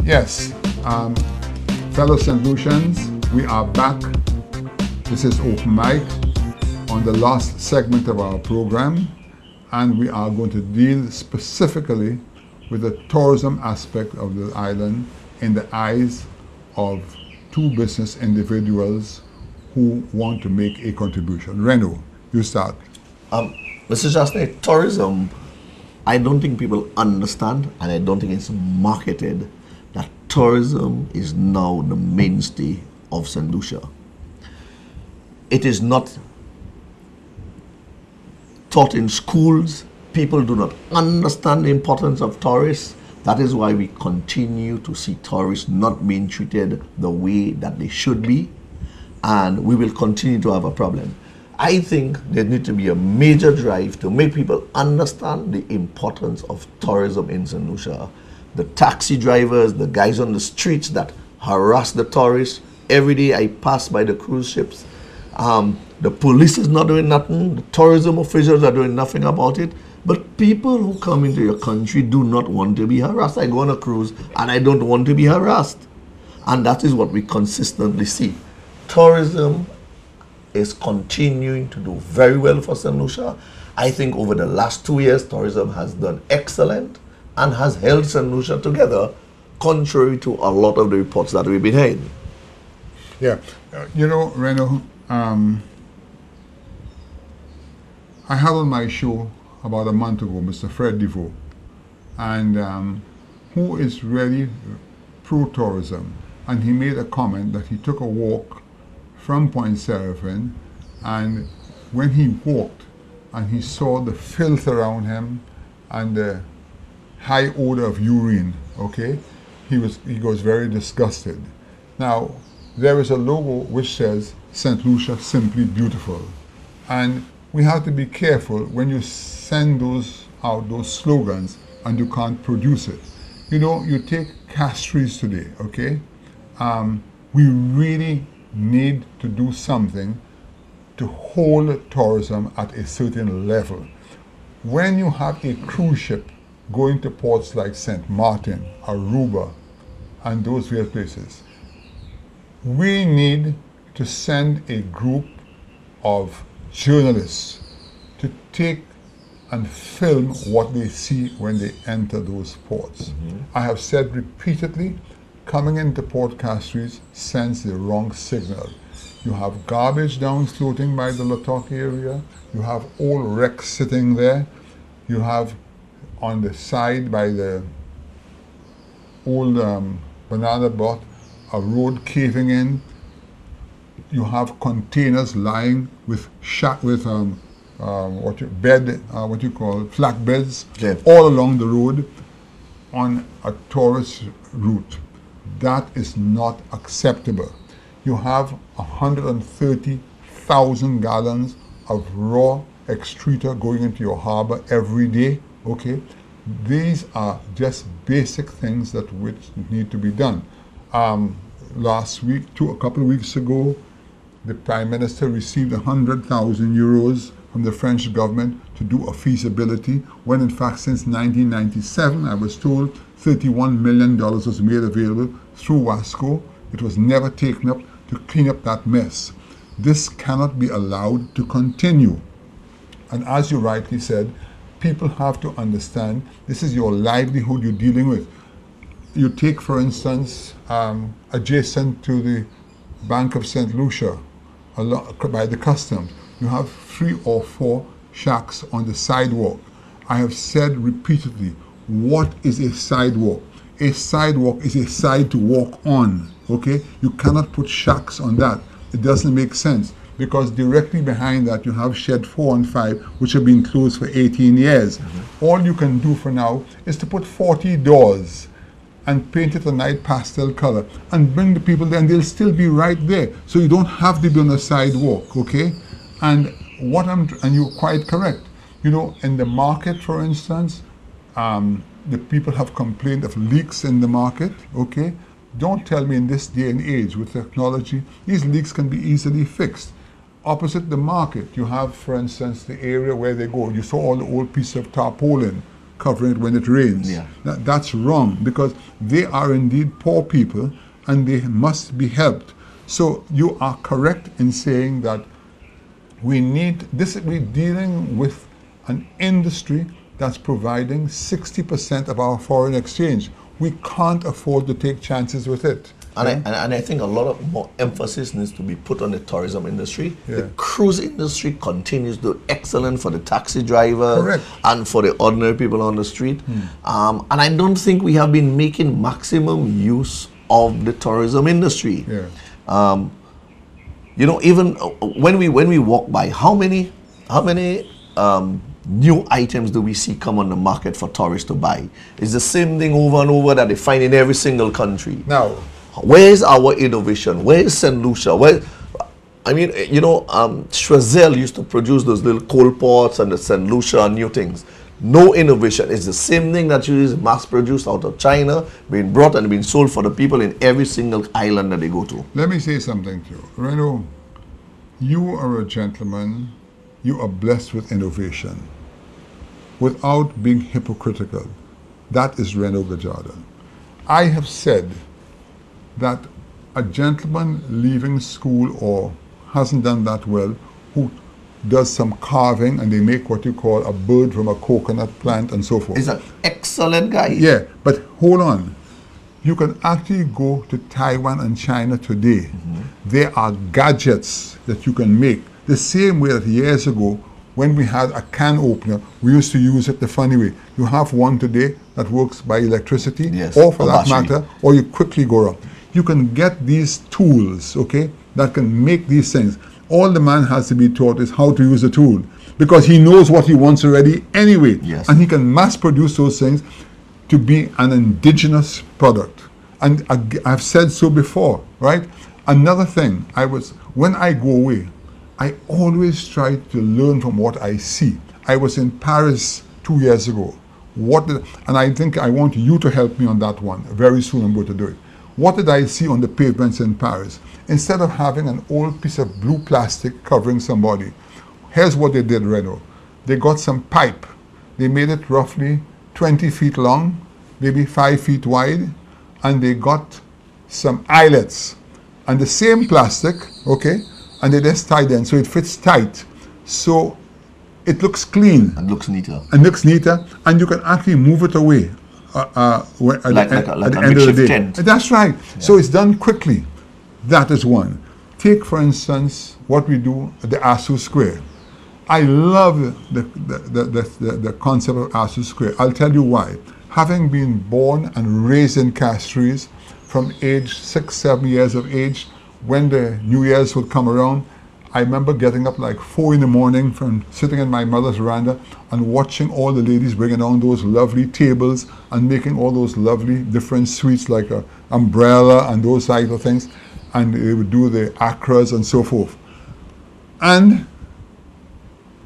Yes, fellow St. Lucians, we are back. This is Open Mic on the last segment of our program, and we are going to deal specifically with the tourism aspect of the island in the eyes of two business individuals who want to make a contribution. Rayneau, you start. Mr. Jasne, tourism, I don't think people understand, and I don't think it's marketed, that tourism is now the mainstay of St. Lucia. It is not taught in schools. People do not understand the importance of tourists. That is why we continue to see tourists not being treated the way that they should be, and we will continue to have a problem. I think there needs to be a major drive to make people understand the importance of tourism in St. Lucia. The taxi drivers, the guys on the streets that harass the tourists. Every day I pass by the cruise ships. The police is not doing nothing. The tourism officials are doing nothing about it. But people who come into your country do not want to be harassed. I go on a cruise and I don't want to be harassed. And that is what we consistently see. Tourism is continuing to do very well for St. Lucia. I think over the last 2 years, tourism has done excellent and has held St. Lucia together, contrary to a lot of the reports that we've been hearing. Yeah, you know, Rayneau, I had on my show about a month ago Mr. Fred DeVoe, and who is really pro-tourism, and he made a comment that he took a walk from Point Seraphim, and when he walked and he saw the filth around him and the high odor of urine, okay, he was very disgusted. Now, there is a logo which says St. Lucia Simply Beautiful, and we have to be careful when you send those out, those slogans, and you can't produce it. You know, you take Castries today, okay? We really need to do something to hold tourism at a certain level. When you have a cruise ship going to ports like St. Martin, Aruba, and those various places, we need to send a group of journalists to take and film what they see when they enter those ports. I have said repeatedly, coming into Port Castries sends the wrong signal. You have garbage down floating by the Latok area, you have old wrecks sitting there, you have on the side by the old banana boat, a road caving in, you have containers lying with flatbeds, yeah, all along the road on a tourist route. That is not acceptable. You have 130,000 gallons of raw excreta going into your harbor every day, okay? These are just basic things that which need to be done. Last week, a couple of weeks ago, the Prime Minister received 100,000 euros from the French government to do a feasibility, when in fact since 1997, I was told $31 million was made available through WASCO. It was never taken up to clean up that mess. This cannot be allowed to continue. And as you rightly said, people have to understand this is your livelihood you're dealing with. You take, for instance, adjacent to the Bank of St. Lucia, by the customs, you have 3 or 4 shacks on the sidewalk. I have said repeatedly, what is a sidewalk? A sidewalk is a side to walk on, okay? You cannot put shacks on that. It doesn't make sense, because directly behind that you have shed 4 and 5, which have been closed for 18 years. All you can do for now is to put 40 doors and paint it a nice pastel color and bring the people there, and they'll still be right there. So you don't have to be on a sidewalk, okay? And you're quite correct. You know, in the market, for instance, the people have complained of leaks in the market, okay? Don't tell me in this day and age with technology, these leaks can be easily fixed. Opposite the market, you have, for instance, the area where they go. You saw all the old pieces of tarpaulin covering it when it rains. Yeah. That's wrong, because they are indeed poor people and they must be helped. So you are correct in saying that we need this. We're dealing with an industry that's providing 60% of our foreign exchange. We can't afford to take chances with it. And I think a lot of more emphasis needs to be put on the tourism industry. Yeah. The cruise industry continues to do excellent for the taxi drivers. Correct. And for the ordinary people on the street. And I don't think we have been making maximum use of the tourism industry. Yeah. You know, even when we walk by, how many new items do we see come on the market for tourists to buy? It's the same thing over and over that they find in every single country. Now, where is our innovation? Where is St. Lucia? Where, I mean, you know, Choiseul used to produce those little coal pots and the St. Lucia and new things. No innovation. It's the same thing that is mass produced out of China, being brought and being sold for the people in every single island that they go to. let me say something to you. Rayneau, you are a gentleman. You are blessed with innovation. Without being hypocritical, that is Rayneau Gajadhar. I have said that a gentleman leaving school or hasn't done that well, who does some carving and they make what you call a bird from a coconut plant and so forth. He's an excellent guy. Yeah, but hold on. You can actually go to Taiwan and China today. There are gadgets that you can make the same way that years ago when we had a can opener, we used to use it the funny way. You have one today that works by electricity, Yes, or for or that battery. matter, or you quickly go around. You can get these tools, okay, that can make these things. All the man has to be taught is how to use the tool, because he knows what he wants already anyway. Yes. And he can mass produce those things to be an indigenous product. And I've said so before, right? Another thing, when I go away, I always try to learn from what I see. I was in Paris 2 years ago. And I think I want you to help me on that one. Very soon I'm going to do it. What did I see on the pavements in Paris? Instead of having an old piece of blue plastic covering somebody, here's what they did, Rayneau. They got some pipe. They made it roughly 20 feet long, maybe 5 feet wide, and they got some eyelets. And the same plastic, okay, and they just tied in, so it fits tight. So it looks clean. And looks neater. And looks neater, and you can actually move it away at the end of the day. Tent. That's right. Yeah. So it's done quickly. That is one. Take, for instance, what we do at the ASU Square. I love the concept of ASU Square. I'll tell you why. Having been born and raised in Castries from age 6, 7 years of age, when the New Year's would come around, I remember getting up like 4 in the morning from sitting in my mother's veranda and watching all the ladies bringing on those lovely tables and making all those lovely different sweets like a umbrella and those type of things. And they would do the acras and so forth. And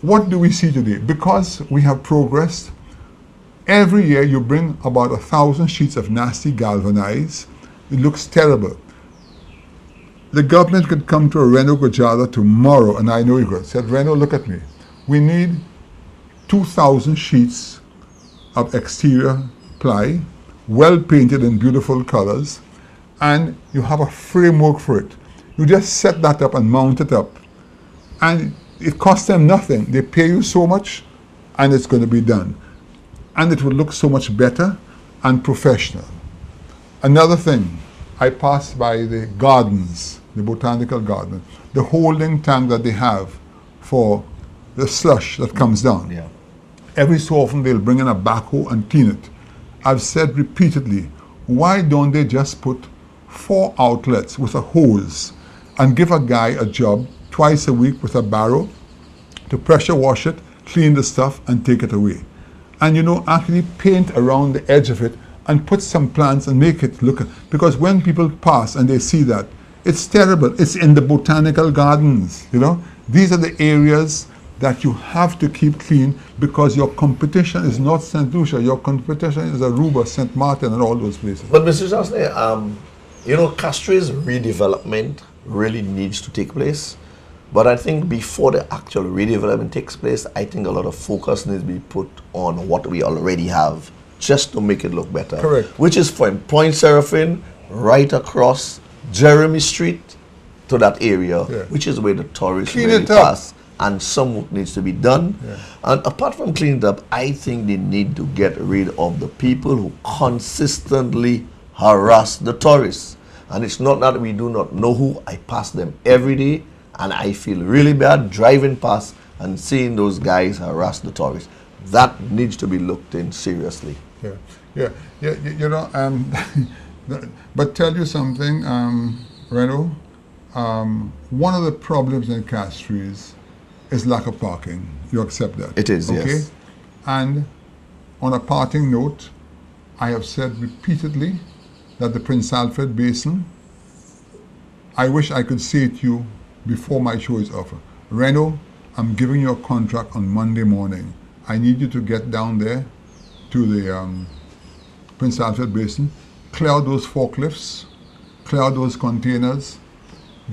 what do we see today? Because we have progressed, every year you bring about 1,000 sheets of nasty galvanized. It looks terrible. The government could come to a Rayneau Gajadhar tomorrow, and I know you could. Said, Rayneau, look at me. We need 2,000 sheets of exterior ply, well painted in beautiful colors, and you have a framework for it. You just set that up and mount it up. And it costs them nothing. They pay you so much, and it's going to be done. And it will look so much better and professional. Another thing, I passed by the gardens, the botanical garden, the holding tank that they have for the slush that comes down. Yeah. Every so often they'll bring in a backhoe and clean it. I've said repeatedly, why don't they just put 4 outlets with a hose and give a guy a job twice a week with a barrow to pressure wash it, clean the stuff, and take it away. And you know, actually paint around the edge of it and put some plants and make it look, because when people pass and they see that, it's terrible. It's in the botanical gardens, you know. These are the areas that you have to keep clean, because your competition is not St. Lucia, your competition is Aruba, St. Martin, and all those places. But Mr. Johnson, you know, Castries redevelopment really needs to take place. But I think before the actual redevelopment takes place, I think a lot of focus needs to be put on what we already have, just to make it look better. Correct. Which is from Point Seraphine right across Jeremy Street to that area, which is where the tourists really pass. And some work needs to be done. And apart from cleaning it up, I think they need to get rid of the people who consistently harass the tourists. And it's not that we do not know who. I pass them every day, and I feel really bad driving past and seeing those guys harass the tourists. That needs to be looked in seriously. You know, but tell you something, Rayneau, one of the problems in Castries is lack of parking. You accept that? It is, okay? Yes. And on a parting note, I have said repeatedly that the Prince Alfred Basin, I wish I could say to you before my show is over, Rayneau, I'm giving you a contract on Monday morning. I need you to get down there to the Prince Alfred Basin, clear out those forklifts, clear out those containers,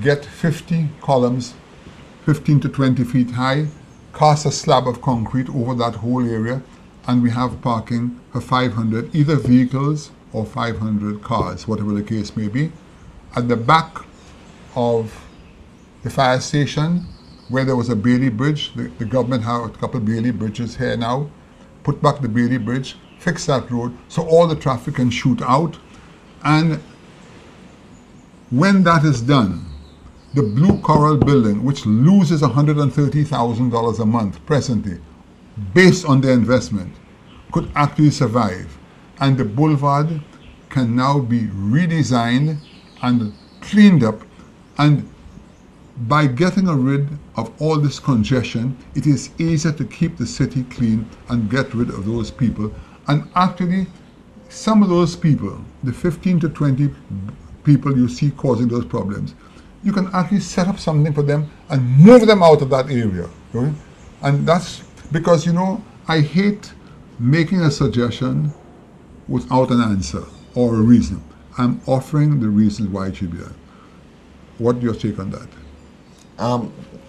get 50 columns, 15 to 20 feet high, cast a slab of concrete over that whole area, and we have parking for 500, either vehicles or 500 cars, whatever the case may be. At the back of the fire station, where there was a Bailey Bridge, the government have a couple of Bailey Bridges here now, put back the Bailey Bridge, fix that road, so all the traffic can shoot out. And when that is done, the Blue Coral building, which loses $130,000 a month presently, based on their investment, could actually survive. And the boulevard can now be redesigned and cleaned up. And by getting rid of all this congestion, it is easier to keep the city clean and get rid of those people. And actually, some of those people, the 15 to 20 people you see causing those problems, you can actually set up something for them and move them out of that area. Right? And that's because, you know, I hate making a suggestion without an answer or a reason. I'm offering the reasons why it should be done. What's your take on that?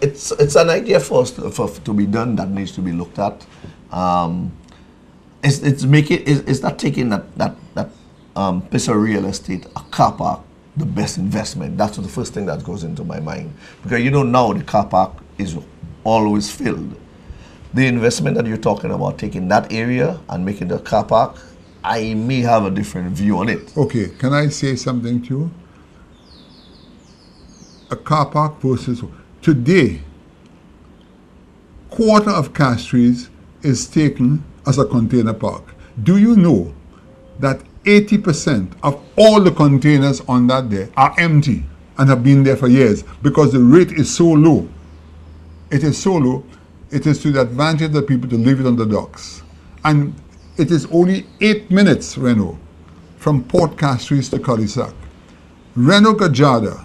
It's an idea for us to be done that needs to be looked at. It's not taking that piece of real estate, a car park, the best investment. That's the first thing that goes into my mind. Because you know now the car park is always filled. The investment that you're talking about, taking that area and making the car park, I may have a different view on it. Okay, can I say something to you? A car park versus... Today, quarter of Castries is taken as a container park. Do you know that 80% of all the containers on that day are empty and have been there for years because the rate is so low? It is so low, it is to the advantage of the people to leave it on the docks. And it is only 8 minutes, Rayneau, from Port Castries to Cul-de-sac. Rayneau Gajadhar,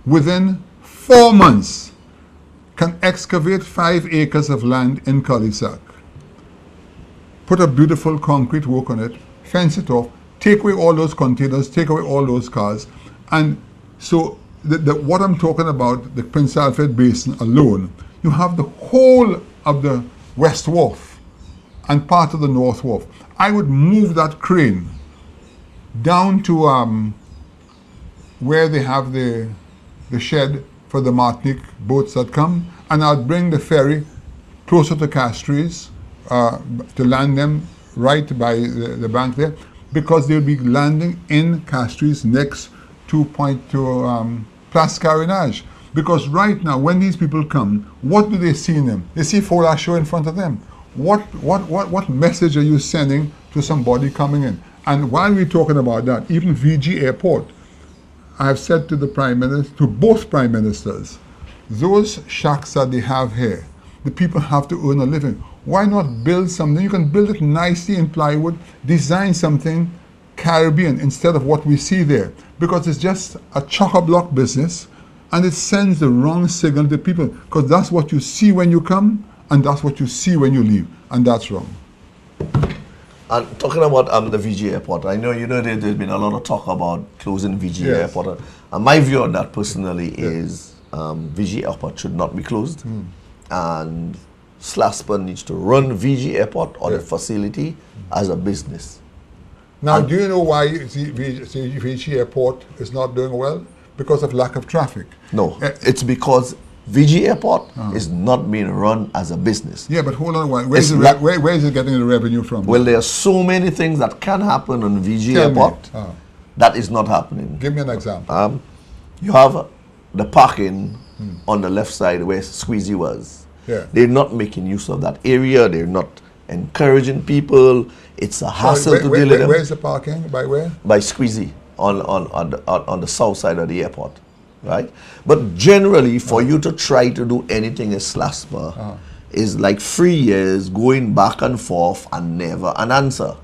within 4 months, can excavate 5 acres of land in Cul-de-sac, put a beautiful concrete work on it, fence it off, take away all those containers, take away all those cars. And so what I'm talking about, the Prince Alfred Basin alone, you have the whole of the West Wharf and part of the North Wharf. I would move that crane down to where they have the shed for the Martinique boats that come, and I'd bring the ferry closer to Castries to land them right by the bank there, because they'll be landing in Castries next to Place Carénage. Because right now, when these people come, what do they see in them? They see Fola Show in front of them. What message are you sending to somebody coming in? And while we're talking about that, even VG Airport, I have said to the Prime Minister, to both Prime Ministers, those shacks that they have here, the people have to earn a living. Why not build something? You can build it nicely in plywood, design something Caribbean instead of what we see there. Because it's just a chock-a-block business, and it sends the wrong signal to people. Because that's what you see when you come, and that's what you see when you leave. And that's wrong. And talking about the VG Airport, I know there's been a lot of talk about closing VG Airport. And my view on that personally is VG Airport should not be closed, and Slasper needs to run VG Airport or the facility as a business. Now, do you know why VG Airport is not doing well? Because of lack of traffic. No, it's because VG Airport is not being run as a business. Yeah, but hold on, where is it getting the revenue from? Well, there are so many things that can happen on VG Airport that is not happening. Give me an example. You have the parking on the left side where Squeezy was. Yeah. They're not making use of that area. They're not encouraging people. It's a hassle to deal with them. Where's the parking? By where? By Squeezy on the south side of the airport, right? But generally, for you to try to do anything in Slasper is like 3 years going back and forth and never an answer.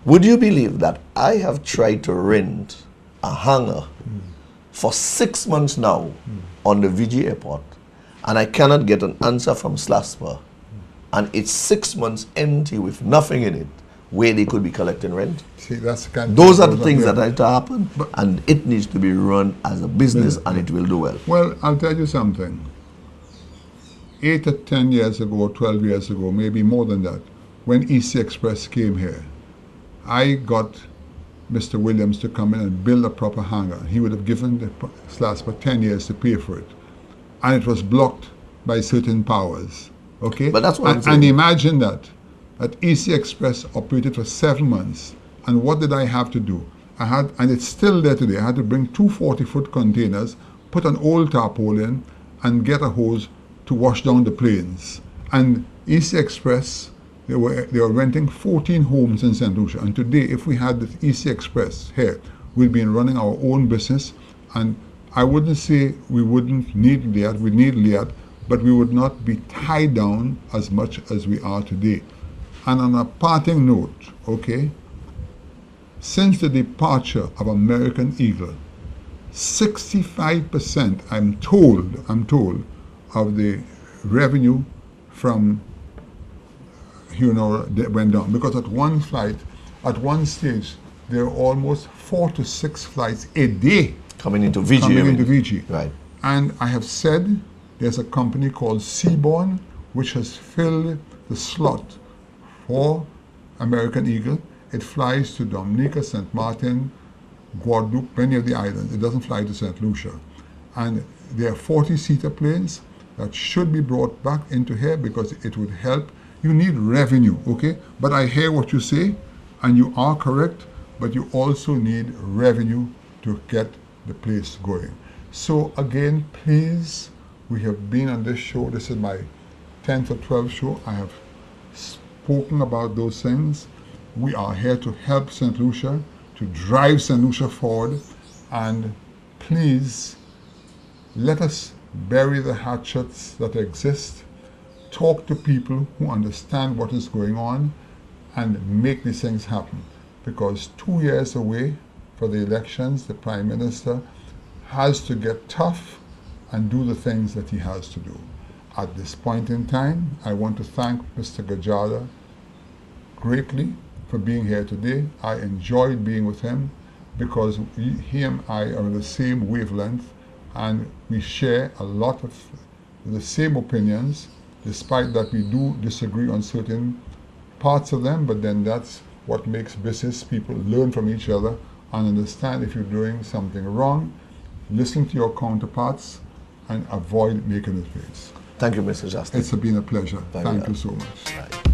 Would you believe that I have tried to rent a hangar for 6 months now on the VG Airport, and I cannot get an answer from Slasper, and it's 6 months empty with nothing in it, where they could be collecting rent? See, that's the kind of those are the things that have to happen, and it needs to be run as a business, and it will do well. Well, I'll tell you something. 8 or 10 years ago, 12 years ago, maybe more than that, when EC Express came here, I got Mr. Williams to come in and build a proper hangar. He would have given the Slasper 10 years to pay for it. And it was blocked by certain powers. Okay? But that's what I'm saying. And imagine that EC Express operated for 7 months. And what did I have to do? And it's still there today. I had to bring 2 40-foot containers, put an old tarpaulin, and get a hose to wash down the planes. And EC Express, they were renting 14 homes in St. Lucia. And today, if we had the EC Express here, we'd be running our own business. And I wouldn't say we wouldn't need Liat, we need Liat, but we would not be tied down as much as we are today. And on a parting note, okay, since the departure of American Eagle, 65%, I'm told, of the revenue from that went down. Because at one flight, at one stage, there are almost 4 to 6 flights a day coming into VG. Right. And I have said there's a company called Seaborn which has filled the slot for American Eagle. It flies to Dominica, St. Martin, Guadeloupe, many of the islands. It doesn't fly to St. Lucia. And there are 40-seater planes that should be brought back into here because it would help. You need revenue, okay? But I hear what you say, and you are correct, but you also need revenue to get the place going. So again, please, we have been on this show. This is my 10th or 12th show. I have spoken about those things. We are here to help St. Lucia, to drive St. Lucia forward, and please let us bury the hatchets that exist, talk to people who understand what is going on, and make these things happen. Because 2 years away for the elections, the Prime Minister has to get tough and do the things that he has to do. At this point in time, I want to thank Mr. Gajadhar greatly for being here today. I enjoyed being with him because he and I are on the same wavelength, and we share a lot of the same opinions, despite that we do disagree on certain parts of them, but then that's what makes business. People learn from each other and understand if you're doing something wrong, listen to your counterparts and avoid making mistakes. Thank you, Mr. Justin. It's been a pleasure. Thank you so much. Right.